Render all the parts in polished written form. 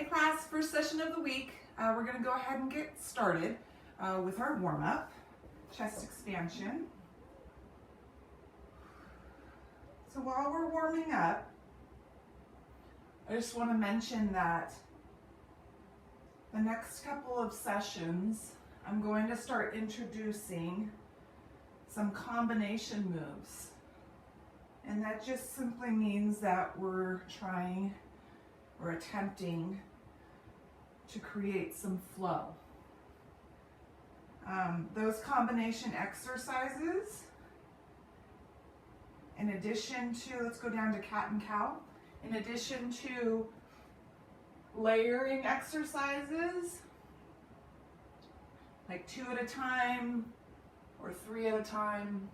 class, first session of the week. We're going to go ahead and get started with our warm-up, chest expansion. So while we're warming up, I just want to mention that the next couple of sessions, I'm going to start introducing some combination moves. And that just simply means that we're trying or attempting to create some flow. Those combination exercises, in addition to, let's go down to cat and cow, in addition to layering exercises, like 2 at a time or 3 at a time,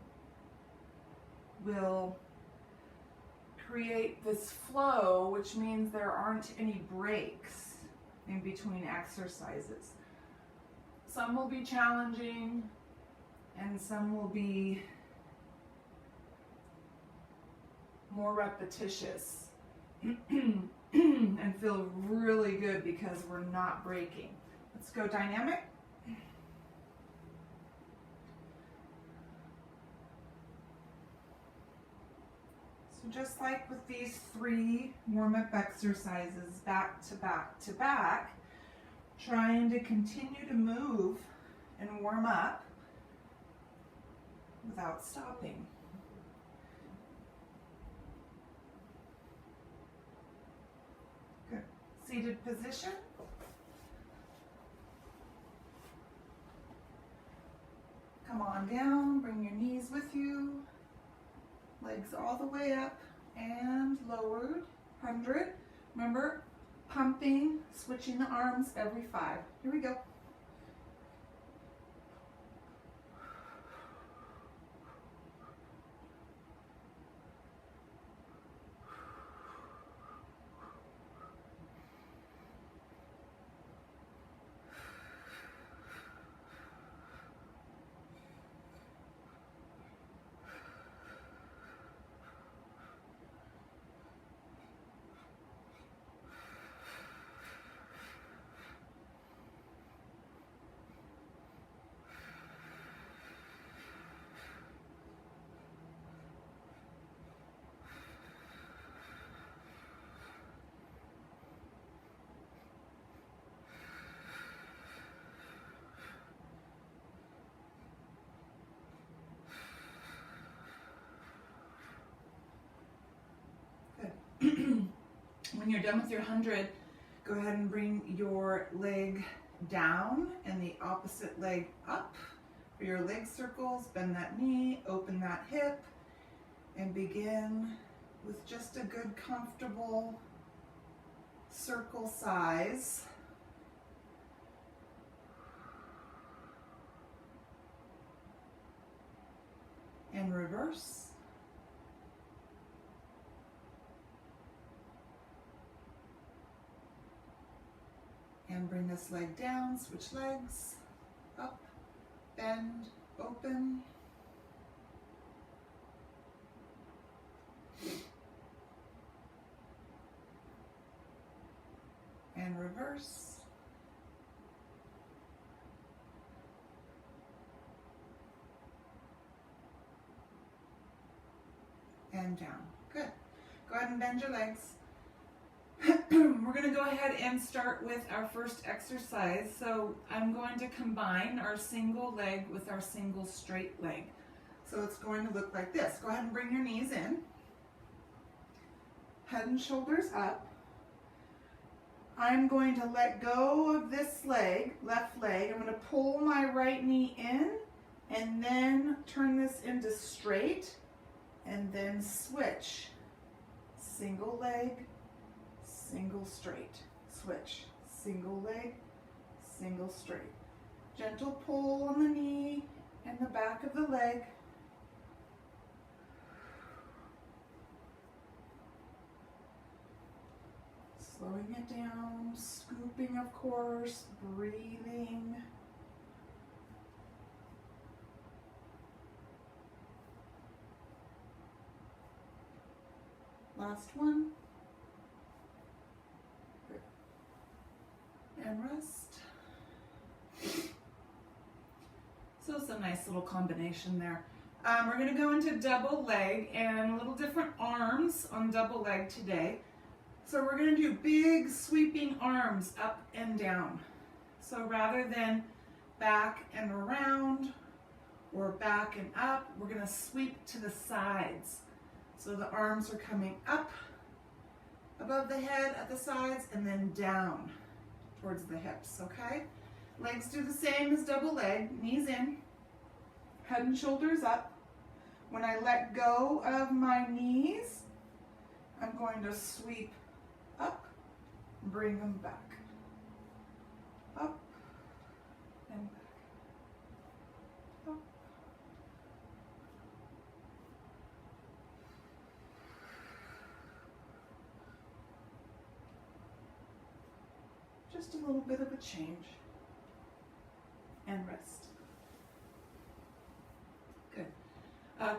will create this flow, which means there aren't any breaks in between exercises. Some will be challenging and some will be more repetitious and feel really good because we're not breaking. Let's go dynamic. So just like with these 3 warm-up exercises, back to back to back, trying to continue to move and warm up without stopping. Good. Seated position. Come on down, bring your knees with you. Legs all the way up and lowered. 100. Remember, pumping, switching the arms every 5. Here we go. When you're done with your 100, go ahead and bring your leg down and the opposite leg up for your leg circles. Bend that knee, open that hip, and begin with just a good, comfortable circle size. And reverse. And bring this leg down, switch legs, up, bend, open. And reverse. And down. Good. Go ahead and bend your legs. We're going to go ahead and start with our first exercise. So I'm going to combine our single leg with our single straight leg. So it's going to look like this. Go ahead and bring your knees in. Head and shoulders up. I'm going to let go of this leg, left leg. I'm going to pull my right knee in and then turn this into straight and then switch. Single leg, single straight, switch, single leg, single straight. Gentle pull on the knee and the back of the leg. Slowing it down, scooping of course, breathing. Last one. Good. and rest. So it's a nice little combination there. We're going to go into double leg and a little different arms on double leg today. So we're going to do big sweeping arms up and down. So rather than back and around or back and up, we're going to sweep to the sides. So the arms are coming up above the head at the sides and then down towards the hips, okay? Legs do the same as double leg, knees in, head and shoulders up. When I let go of my knees, I'm going to sweep up, bring them back. Up and back. Up. Just a little bit of a change. And rest. Good.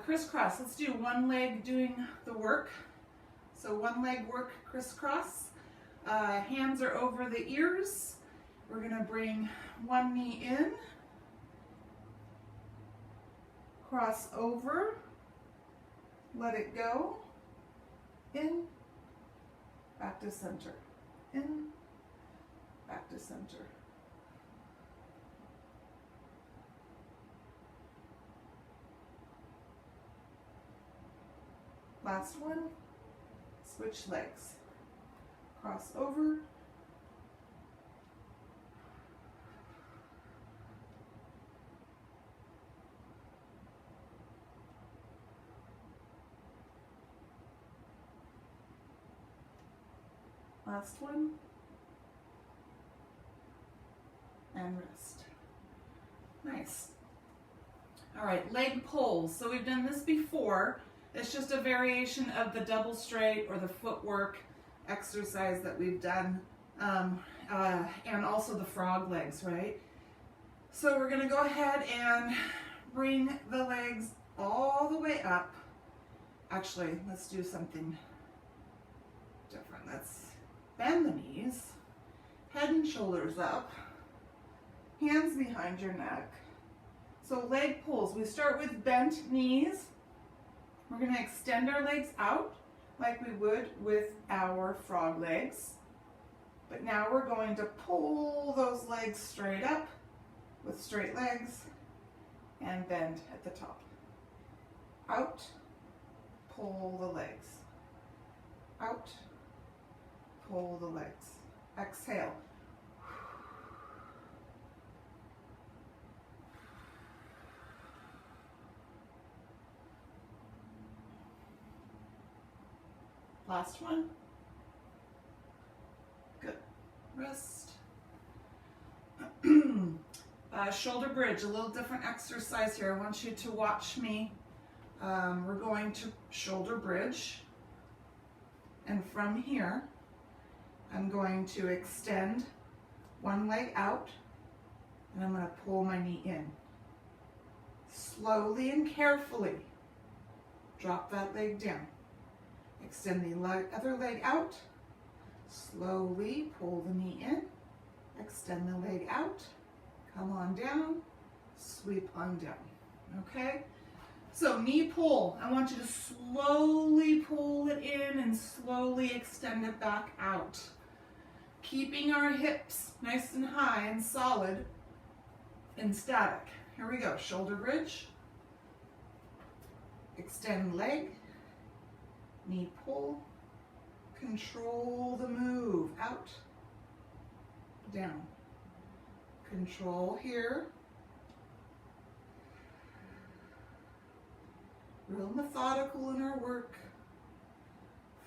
Crisscross. Let's do one leg doing the work. So one leg work crisscross. Hands are over the ears. We're going to bring one knee in, cross over, let it go, in, back to center, in, back to center. Last one, switch legs. Cross over. Last one. And rest. Nice. All right, leg pulls. So we've done this before. It's just a variation of the double straight or the footwork exercise that we've done, and also the frog legs, right? So we're gonna go ahead and bring the legs all the way up. Actually, let's do something different. Let's bend the knees, head and shoulders up, hands behind your neck. So leg pulls, we start with bent knees. We're gonna extend our legs out like we would with our frog legs. But now we're going to pull those legs straight up with straight legs and bend at the top. Out, pull the legs. Out, pull the legs. Exhale. Last one. Good. Rest. Shoulder bridge, a little different exercise here. I want you to watch me. We're going to shoulder bridge. And from here, I'm going to extend one leg out and I'm going to pull my knee in. Slowly and carefully drop that leg down. Extend the other leg out, slowly pull the knee in, extend the leg out, come on down, sweep on down, okay? So knee pull, I want you to slowly pull it in and slowly extend it back out. Keeping our hips nice and high and solid and static. Here we go, shoulder bridge, extend leg, knee pull, control the move, out, down, control here, real methodical in our work,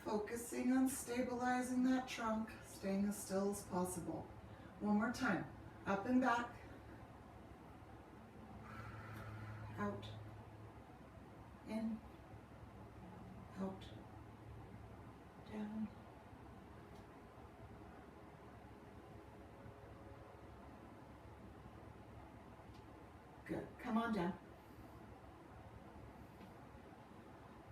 focusing on stabilizing that trunk, staying as still as possible. One more time, up and back, out, in, out, down. Good. Come on down.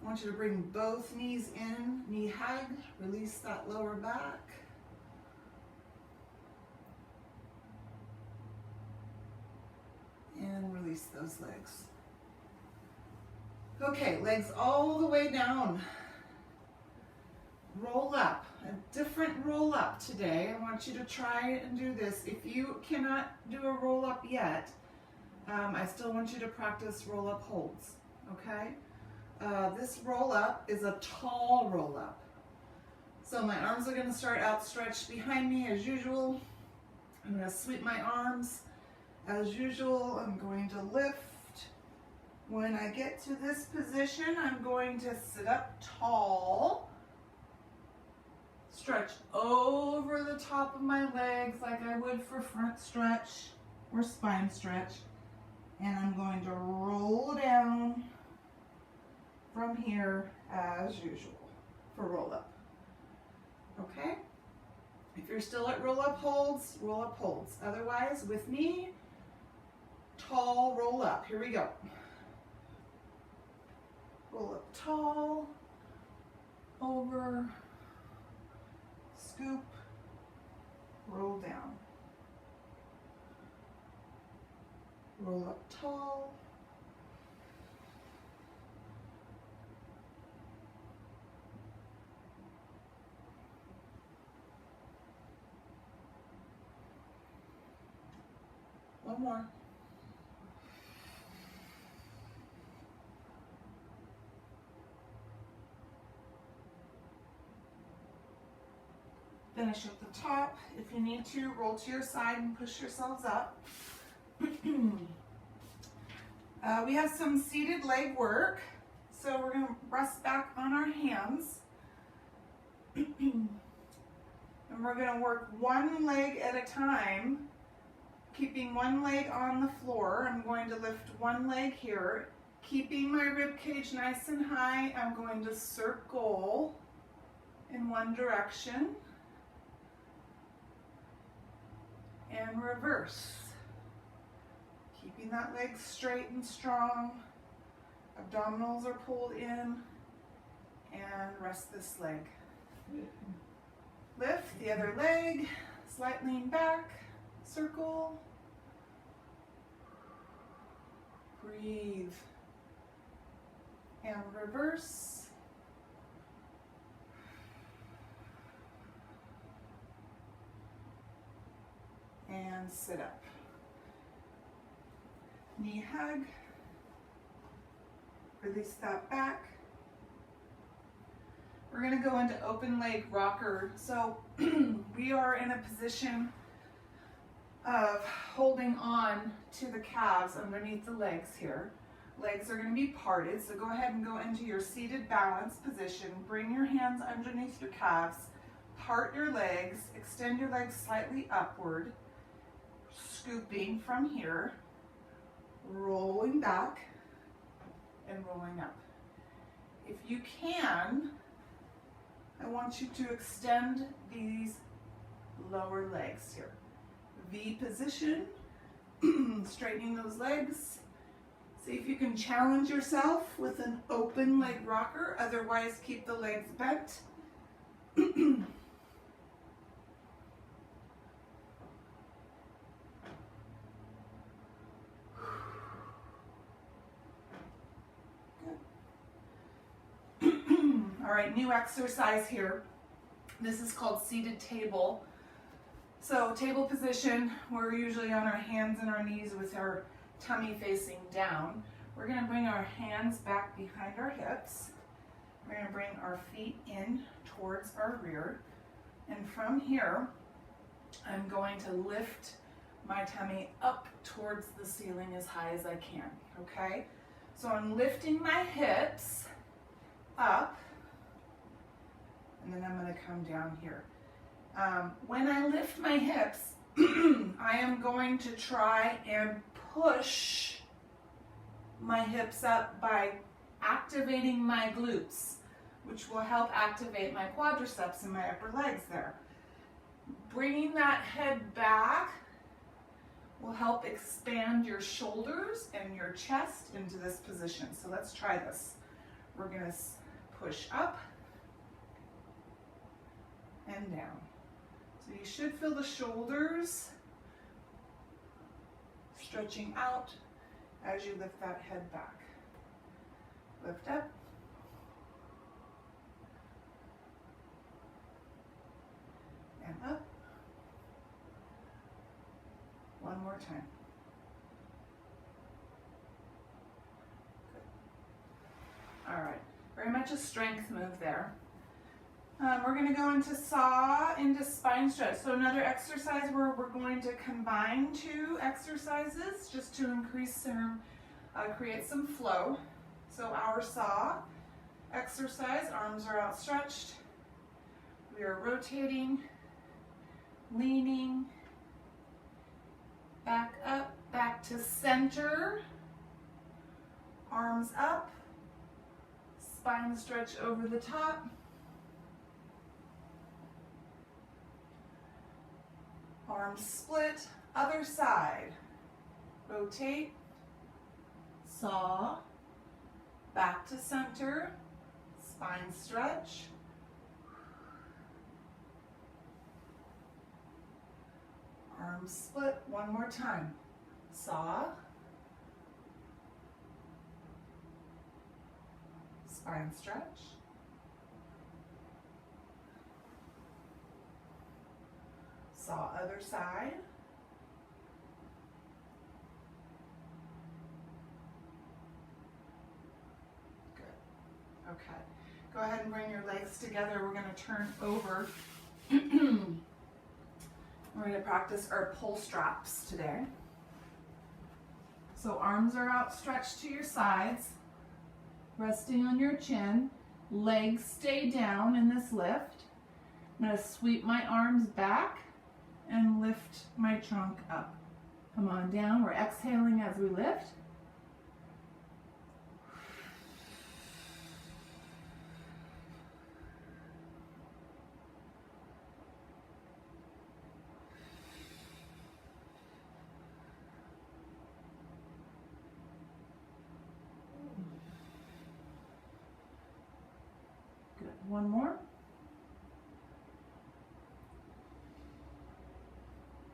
I want you to bring both knees in, knee hug, release that lower back. those legs. Okay, legs all the way down. Roll up, a different roll up today. I want you to try and do this. If you cannot do a roll up yet, I still want you to practice roll up holds, okay? This roll up is a tall roll up. So my arms are gonna start outstretched behind me as usual. I'm gonna sweep my arms as usual. I'm going to lift. When I get to this position, I'm going to sit up tall. Stretch over the top of my legs like I would for front stretch or spine stretch. And I'm going to roll down from here as usual for roll up. Okay? If you're still at roll up holds, roll up holds. Otherwise, with me, tall roll up. Here we go. Roll up tall, over, scoop, roll down. Roll up tall. One more. Finish at the top. If you need to, roll to your side and push yourselves up. We have some seated leg work. So we're going to rest back on our hands. And we're going to work one leg at a time, keeping one leg on the floor. I'm going to lift one leg here. Keeping my rib cage nice and high, I'm going to circle in one direction. And reverse. Keeping that leg straight and strong. Abdominals are pulled in. And rest this leg. Lift the other leg. Slight lean back. Circle. Breathe. And reverse. And sit up. Knee hug. Release that back. We're going to go into open leg rocker. So we are in a position of holding on to the calves underneath the legs here. Legs are going to be parted, so go ahead and go into your seated balance position. Bring your hands underneath your calves. Part your legs. Extend your legs slightly upward. Scooping from here, rolling back and rolling up. If you can, I want you to extend these lower legs here. V position, straightening those legs. See if you can challenge yourself with an open leg rocker, otherwise keep the legs bent. All right, new exercise here. This is called seated table. So table position, we're usually on our hands and our knees with our tummy facing down. We're going to bring our hands back behind our hips. We're going to bring our feet in towards our rear. And from here, I'm going to lift my tummy up towards the ceiling as high as I can, okay? So I'm lifting my hips up, and then I'm going to come down here. When I lift my hips, I am going to try and push my hips up by activating my glutes, which will help activate my quadriceps and my upper legs there. Bringing that head back will help expand your shoulders and your chest into this position. So let's try this. We're going to push up and down. So you should feel the shoulders stretching out as you lift that head back. Lift up. And up. One more time. Good. All right, very much a strength move there. We're going to go into saw, into spine stretch. So another exercise where we're going to combine two exercises just to increase some, create some flow. So our saw exercise, arms are outstretched. We are rotating, leaning, back up, back to center, arms up, spine stretch over the top. Arms split, other side. Rotate, saw, back to center, spine stretch. Arms split, one more time. Saw, spine stretch. Saw, other side. Good. Okay. Go ahead and bring your legs together. We're going to turn over. We're going to practice our pull straps today. So arms are outstretched to your sides, resting on your chin. Legs stay down in this lift. I'm going to sweep my arms back and lift my trunk up. Come on down. We're exhaling as we lift. Good. One more.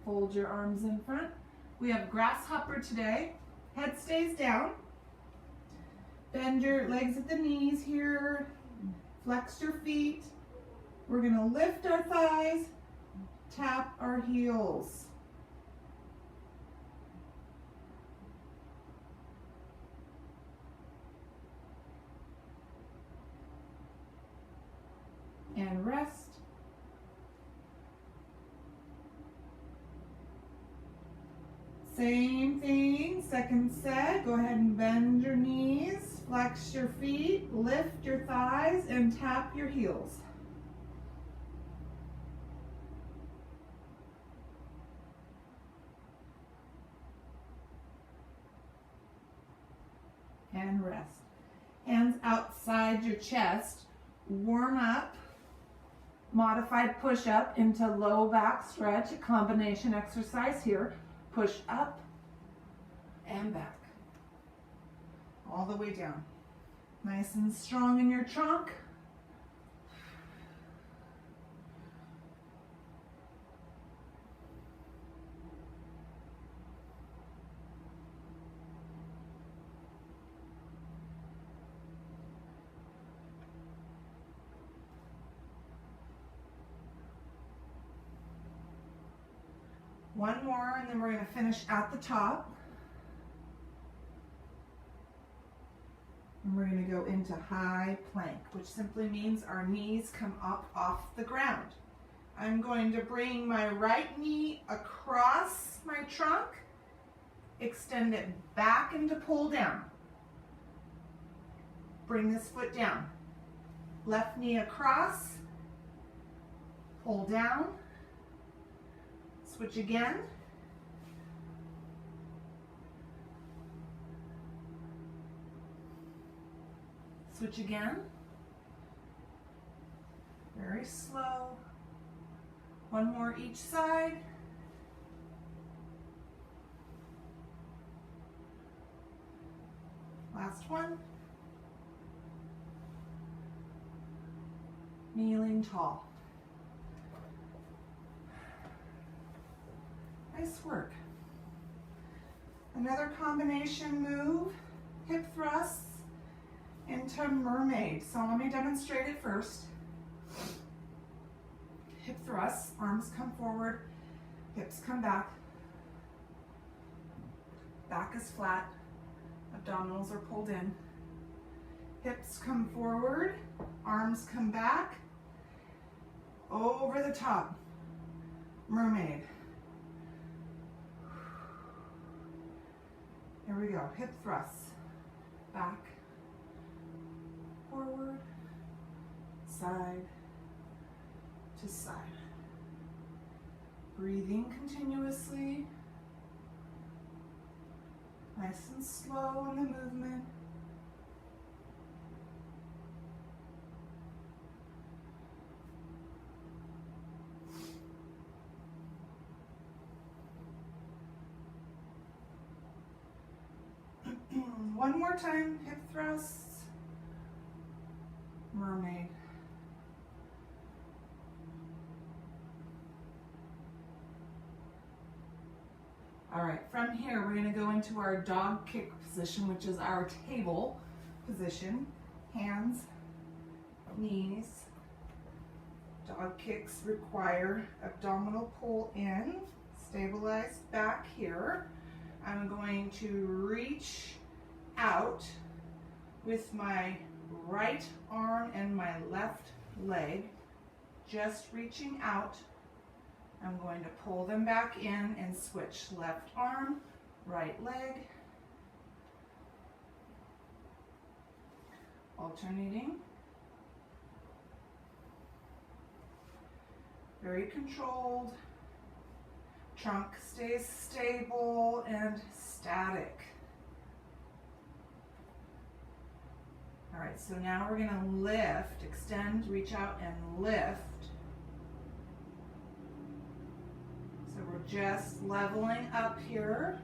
Fold your arms in front. We have grasshopper today. Head stays down. Bend your legs at the knees here. Flex your feet. We're going to lift our thighs, tap our heels. And rest. Same thing, second set. Go ahead and bend your knees, flex your feet, lift your thighs, and tap your heels. And rest. Hands outside your chest. Warm up. Modified push-up into low back stretch, a combination exercise here. Push up and back, all the way down. Nice and strong in your trunk. One more, and then we're going to finish at the top. And we're going to go into high plank, which simply means our knees come up off the ground. I'm going to bring my right knee across my trunk, extend it back into pull down. Bring this foot down. Left knee across, pull down. Switch again. Switch again. Very slow. One more each side. Last one. Kneeling tall. Nice work. Another combination move, hip thrusts into mermaid. So let me demonstrate it first. Hip thrusts, arms come forward, hips come back. Back is flat, abdominals are pulled in. Hips come forward, arms come back, over the top, mermaid. Here we go, hip thrusts, back, forward, side to side. Breathing continuously, nice and slow in the movement. One more time, hip thrusts, mermaid. All right, from here we're going to go into our dog kick position, which is our table position. Hands, knees. Dog kicks require abdominal pull in, stabilized back here. I'm going to reach out with my right arm and my left leg, just reaching out. I'm going to pull them back in and switch left arm, right leg, alternating. Very controlled. Trunk stays stable and static. All right, so now we're gonna lift, extend, reach out and lift. So we're just leveling up here,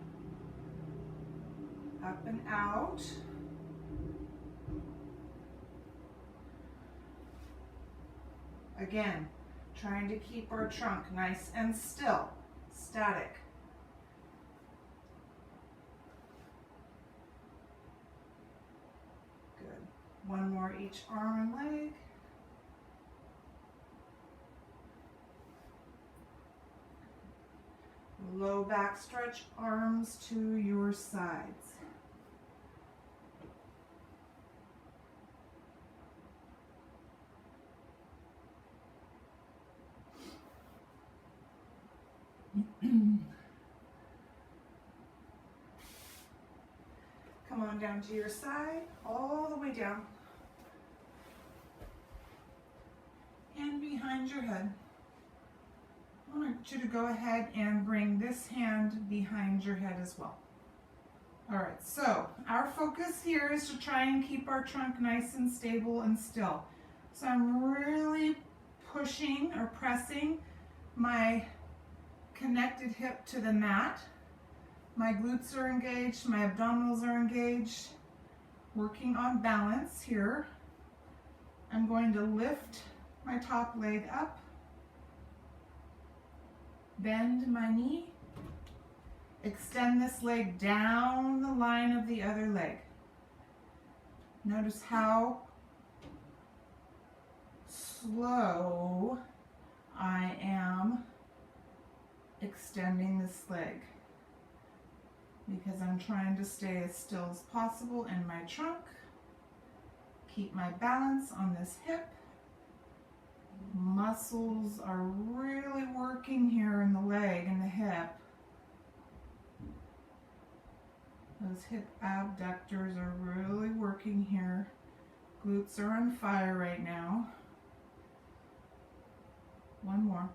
up and out. Again, trying to keep our trunk nice and still, static. Good. One more each arm and leg. Low back stretch, arms to your sides. Come on down to your side, all the way down. And behind your head. I want you to go ahead and bring this hand behind your head as well. All right, so our focus here is to try and keep our trunk nice and stable and still. So I'm really pushing or pressing my connected hip to the mat. My glutes are engaged, my abdominals are engaged. Working on balance here. I'm going to lift my top leg up. Bend my knee, extend this leg down the line of the other leg. Notice how slow I am extending this leg because I'm trying to stay as still as possible in my trunk, keep my balance on this hip. Muscles are really working here in the leg and the hip. Those hip abductors are really working here. Glutes are on fire right now. One more.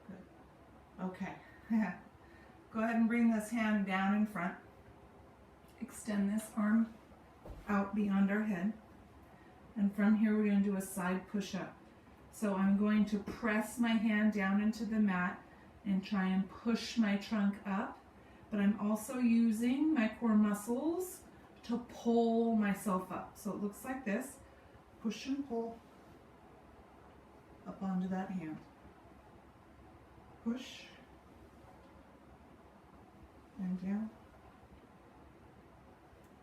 Good. Okay. Go ahead and bring this hand down in front. Extend this arm out beyond our head. And from here we're going to do a side push-up. So I'm going to press my hand down into the mat and try and push my trunk up. But I'm also using my core muscles to pull myself up. So it looks like this. Push and pull. up onto that hand. Push and down.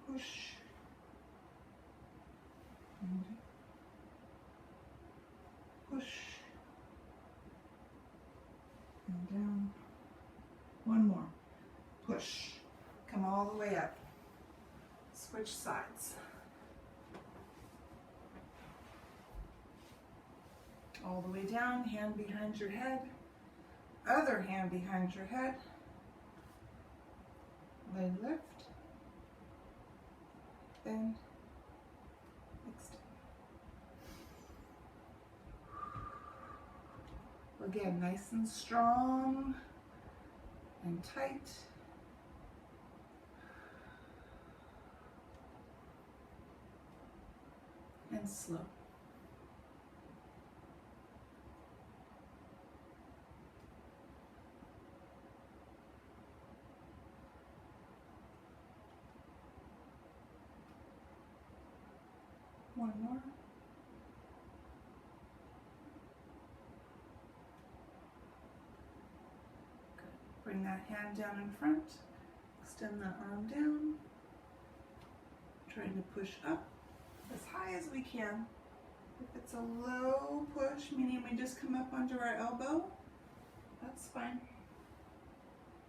Push and push and down. One more. Push. Come all the way up. Switch sides. All the way down, hand behind your head. Other hand behind your head. Leg lift. Bend. Extend. Again, nice and strong and tight. And slow. One more. Good. Bring that hand down in front. Extend that arm down. Trying to push up as high as we can. If it's a low push, meaning we just come up under our elbow, that's fine.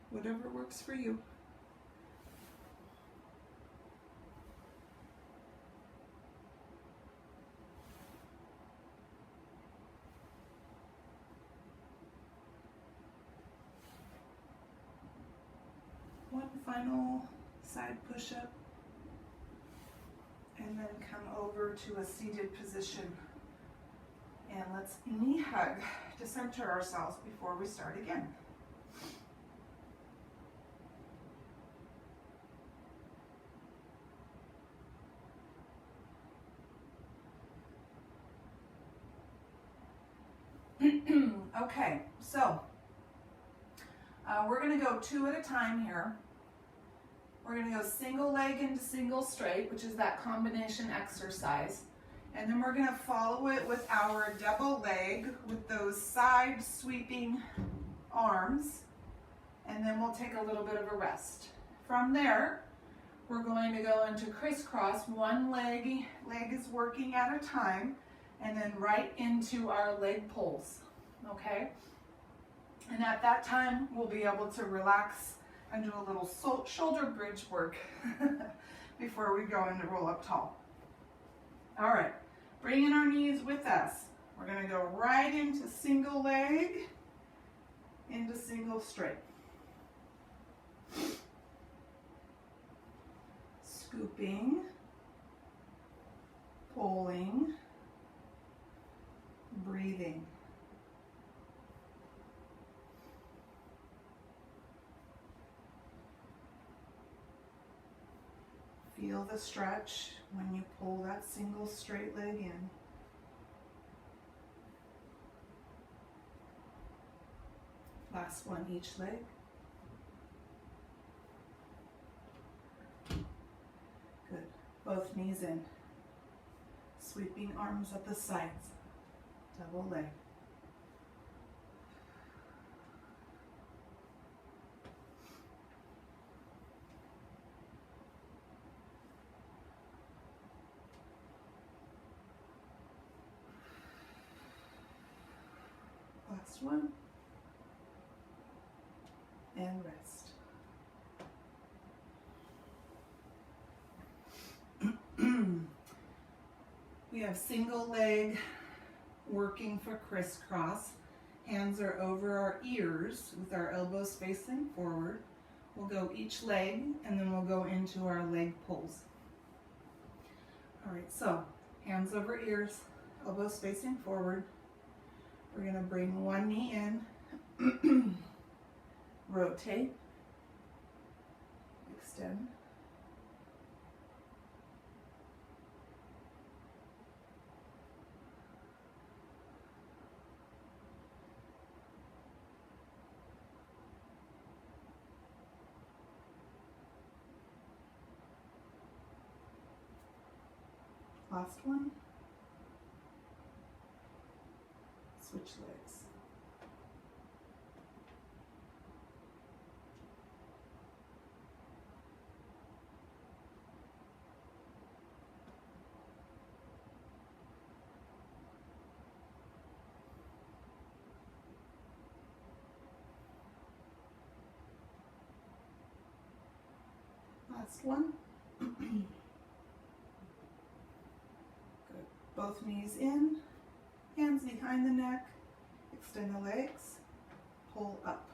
Whatever works for you. One final side push-up, and then come over to a seated position. And let's knee hug to center ourselves before we start again. Okay, so we're going to go two at a time here. We're going to go single leg into single straight, which is that combination exercise. And then we're going to follow it with our double leg with those side sweeping arms. And then we'll take a little bit of a rest. From there, we're going to go into crisscross. One leg is working at a time. And then right into our leg pulls. Okay? And at that time, we'll be able to relax and do a little shoulder bridge work before we go into roll up tall. All right, bringing our knees with us. We're going to go right into single leg, into single straight. Scooping, pulling, breathing. Feel the stretch when you pull that single straight leg in. Last one, each leg. Good. Both knees in. Sweeping arms at the sides. Double leg. Last one, and rest. We have single leg working for crisscross. Hands are over our ears with our elbows facing forward. We'll go each leg and then we'll go into our leg pulls. All right, so hands over ears, elbows facing forward. We're going to bring one knee in, rotate, extend, last one. Switch legs. Last one. Good. Both knees in, hands behind the neck, extend the legs, pull up.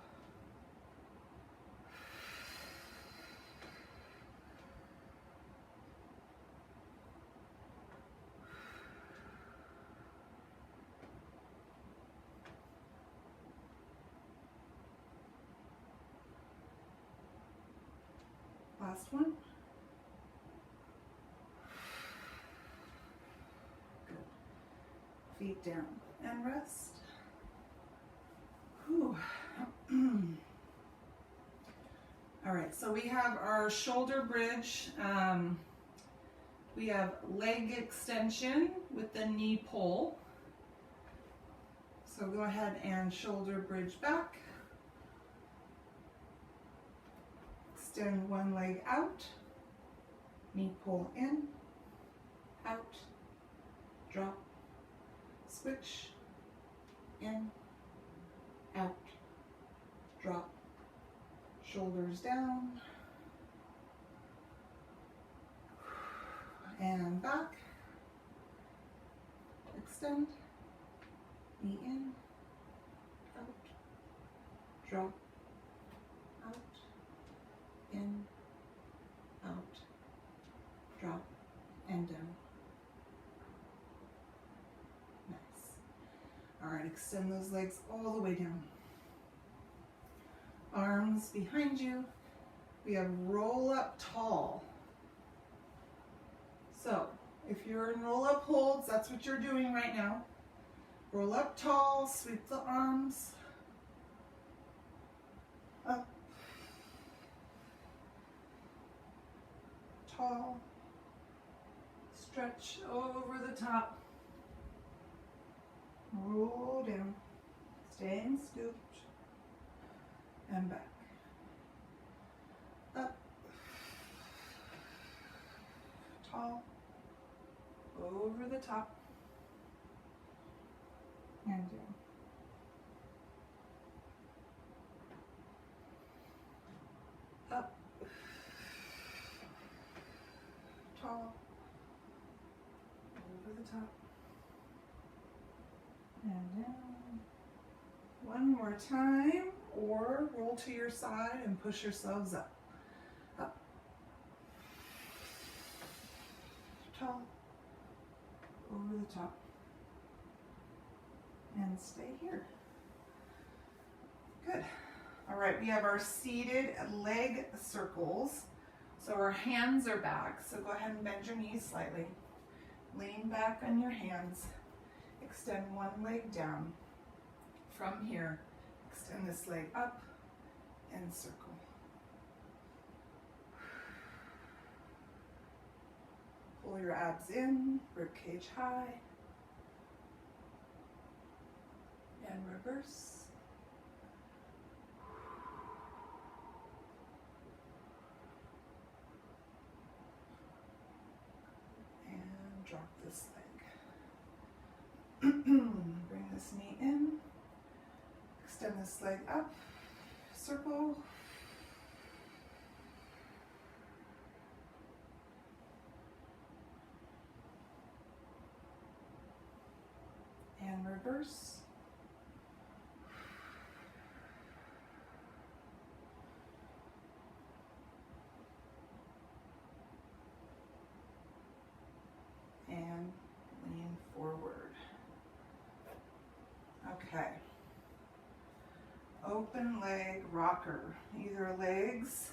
Last one. Good. Feet down and rest. Whew. All right, so we have our shoulder bridge. We have leg extension with the knee pull. So go ahead and shoulder bridge back. Extend one leg out, knee pull in, out, drop, switch, in, out, drop, shoulders down, and back, extend, knee in, out, drop, out, in, out, drop, and down. Nice. All right, extend those legs all the way down. Arms behind you. We have roll up tall. So if you're in roll up holds, that's what you're doing right now. Roll up tall, sweep the arms up. Tall, stretch over the top, roll down, staying scooped, and back, up, tall, over the top, and down. Up, tall, over the top, and down. One more time, or roll to your side and push yourselves up. Up, tall, over the top, and stay here. Good. All right, we have our seated leg circles. So our hands are back, so go ahead and bend your knees slightly. Lean back on your hands. Extend one leg down. From here, extend this leg up and circle. Pull your abs in, ribcage high. And reverse. Drop this leg. Bring this knee in. Extend this leg up. Circle. And reverse. And lean forward. Okay. Open leg rocker. Either legs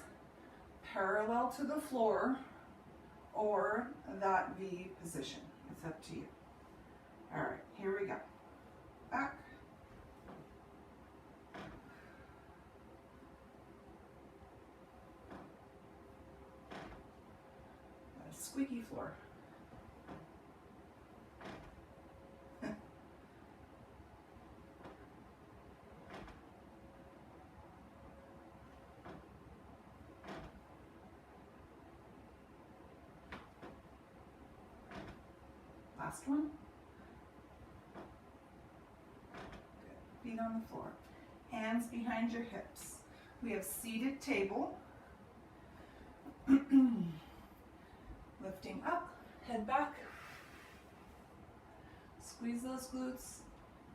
parallel to the floor or that V position. It's up to you. All right, here we go. Back. A squeaky floor. last one. Good. Feet on the floor. Hands behind your hips. We have seated table. Lifting up, head back. Squeeze those glutes,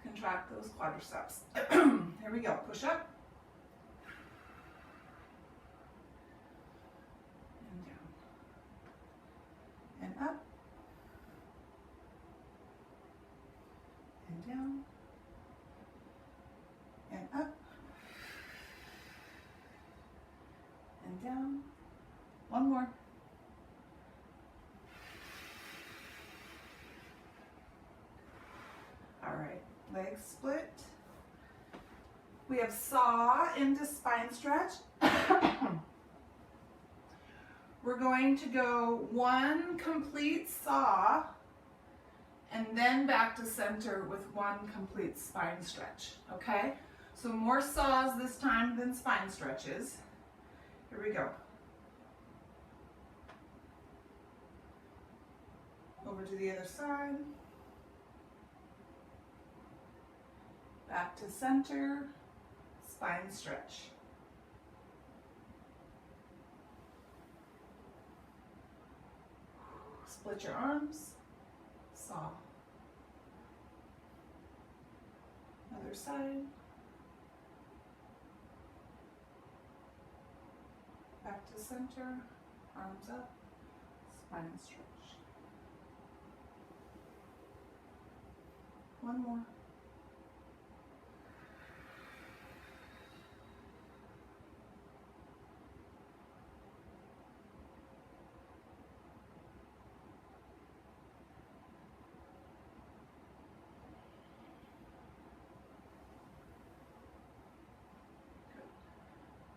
contract those quadriceps. Here we go, push up. And down. And up. And down. And up. And down. One more. All right, legs split. We have saw into spine stretch. We're going to go one complete saw and then back to center with one complete spine stretch, okay? So more saws this time than spine stretches. Here we go. Over to the other side. Back to center, spine stretch. Split your arms, saw. Other side. Back to center, arms up, spine stretch. One more.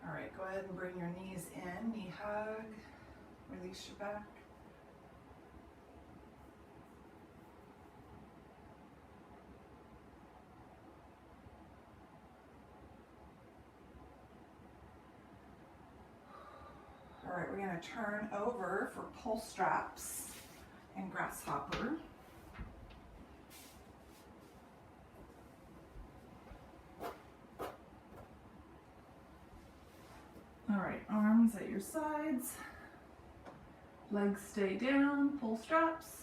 All right, go ahead and bring your knees in, knee hug, release your back. All right, we're going to turn over for pull straps and grasshopper. All right, arms at your sides, legs stay down, pull straps.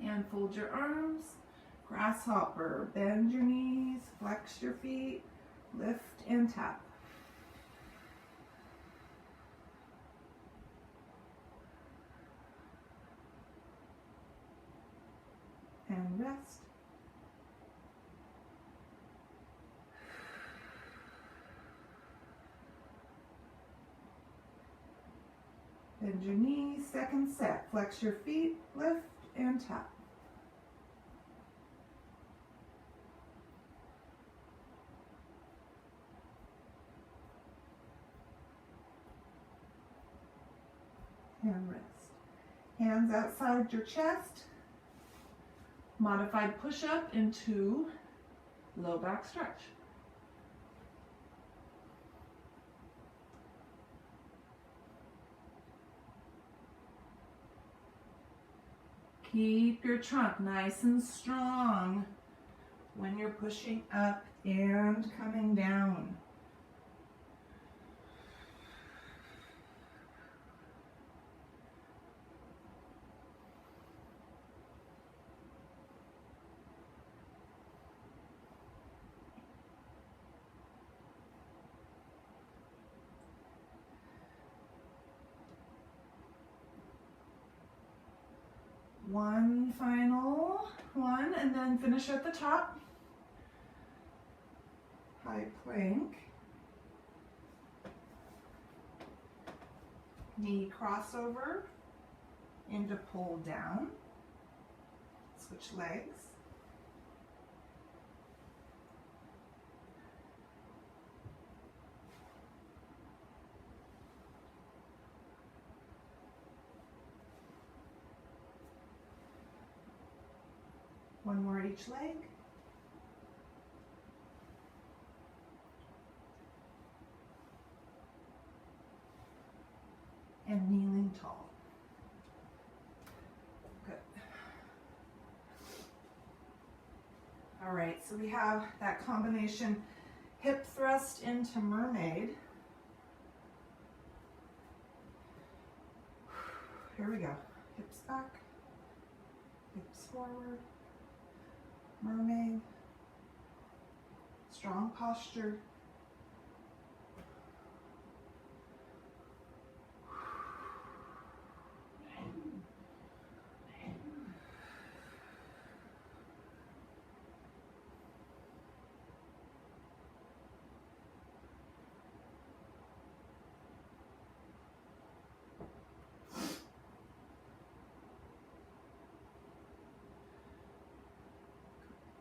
And fold your arms, grasshopper, bend your knees, flex your feet, lift and tap. And rest. Bend your knees, second set, flex your feet, lift and tap. And rest. Hands outside your chest. Modified push-up into low back stretch. Keep your trunk nice and strong when you're pushing up and coming down. One final one, and then finish at the top. High plank. Knee crossover into pull down. Switch legs. One more each leg. And kneeling tall. Good. All right, so we have that combination hip thrust into mermaid. Here we go. Hips back, hips forward, mermaid, strong posture.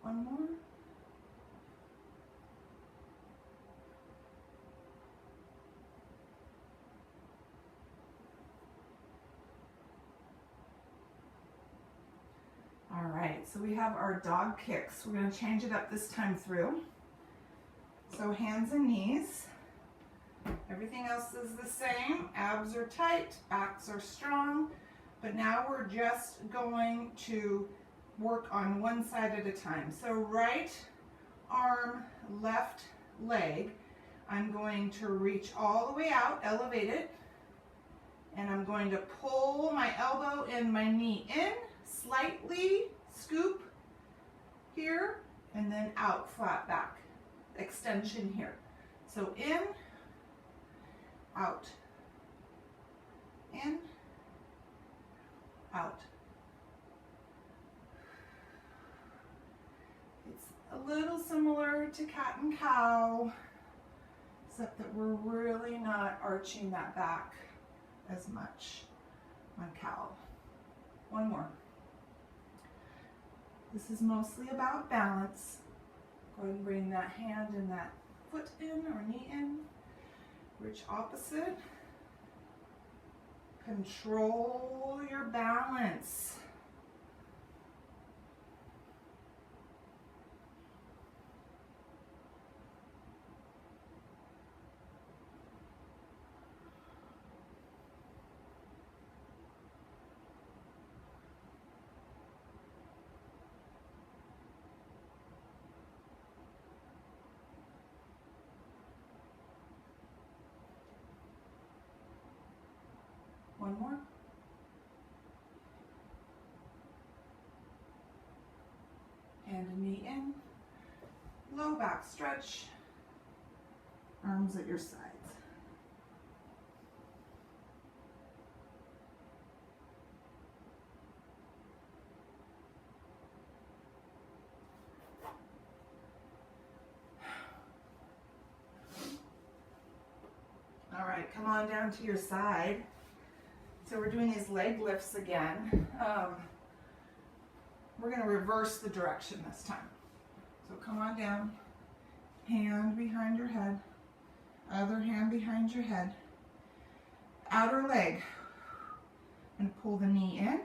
One more. All right, so we have our dog kicks. We're going to change it up this time through. So hands and knees. Everything else is the same. Abs are tight, backs are strong, but now we're just going to work on one side at a time. So right arm, left leg, I'm going to reach all the way out, elevate it, and I'm going to pull my elbow and my knee in, slightly scoop here, and then out, flat back, extension here. So in, out, in, out. It's a little similar to cat and cow, except that we're really not arching that back as much on cow. One more. This is mostly about balance. Go ahead and bring that hand and that foot in or knee in. Reach opposite. Control your balance. One more. Hand and knee in. Low back stretch. Arms at your sides. All right, come on down to your side. So we're doing these leg lifts again. We're going to reverse the direction this time. So come on down, hand behind your head, other hand behind your head, outer leg, and pull the knee in,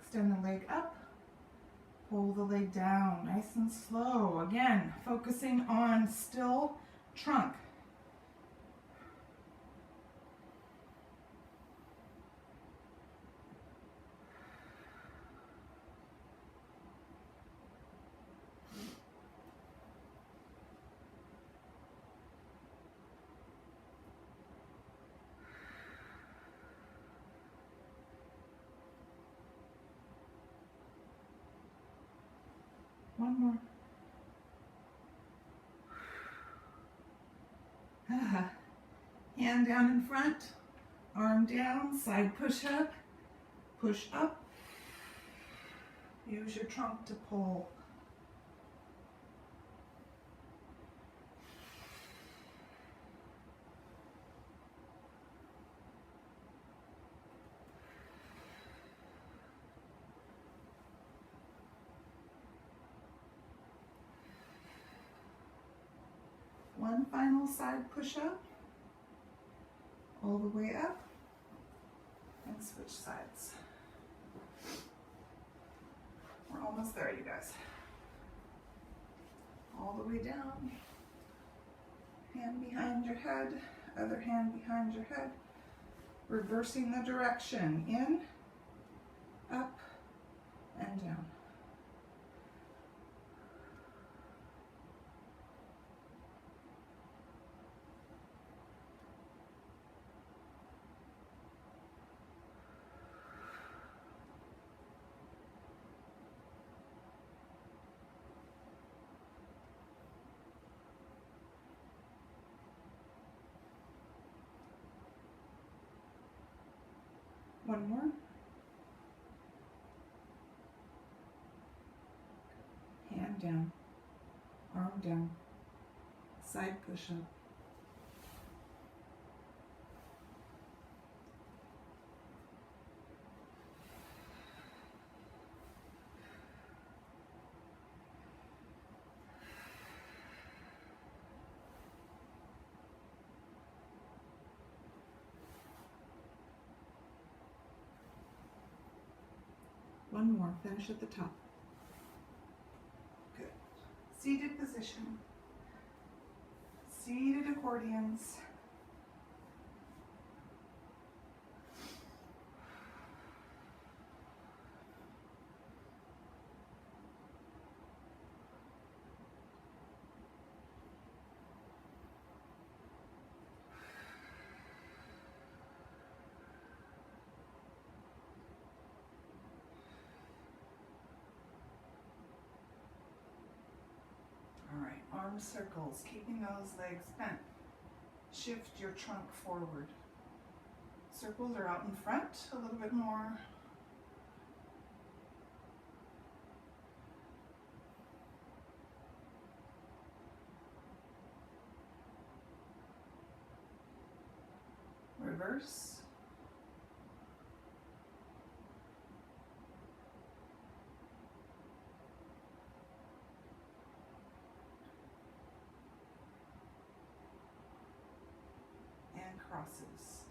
extend the leg up, pull the leg down, nice and slow. Again, focusing on still trunk. One more. Hand down in front, arm down, side push up, push up. Use your trunk to pull. One final side push-up, all the way up, and switch sides. We're Almost there, you guys. All the way down. Hand behind your head, other hand behind your head. Reversing the direction, in, up, and down. One more. Hand down, arm down, side push-up. One more, finish at the top. Good. Seated position. Seated accordions. Arm circles, keeping those legs bent. Shift your trunk forward. Circles are out in front a little bit more. Reverse. Crosses.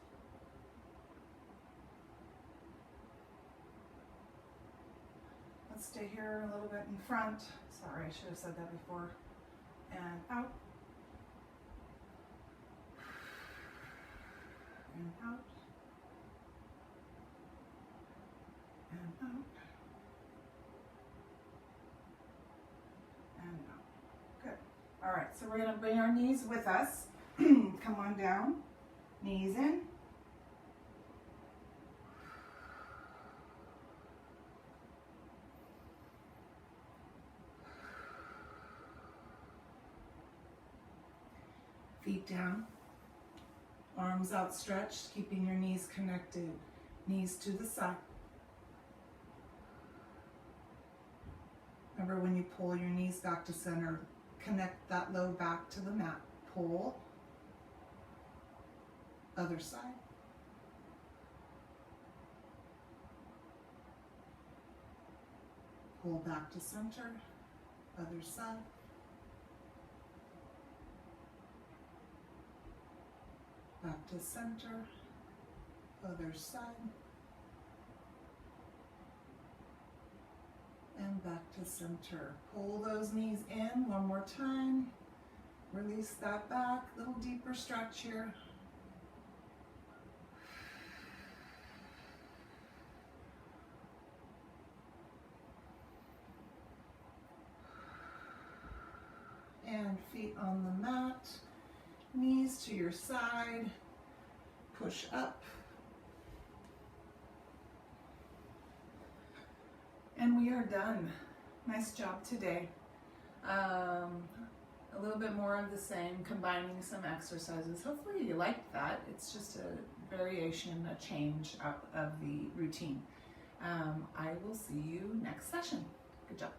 Let's stay here a little bit in front. Sorry, I should have said that before. And out. And out. And out. And out. Good. All right, so we're going to bring our knees with us. Come on down. Knees in. Feet down. Arms outstretched, keeping your knees connected. Knees to the side. Remember, when you pull your knees back to center, connect that low back to the mat. Pull. Other side. Pull back to center. Other side. Back to center. Other side. And back to center. Pull those knees in one more time. Release that back. Little deeper stretch here. And feet on the mat, knees to your side, push up. And we are done. Nice job today. A little bit more of the same, combining some exercises. Hopefully you liked that. It's just a variation, a change of the routine. I will see you next session. Good job.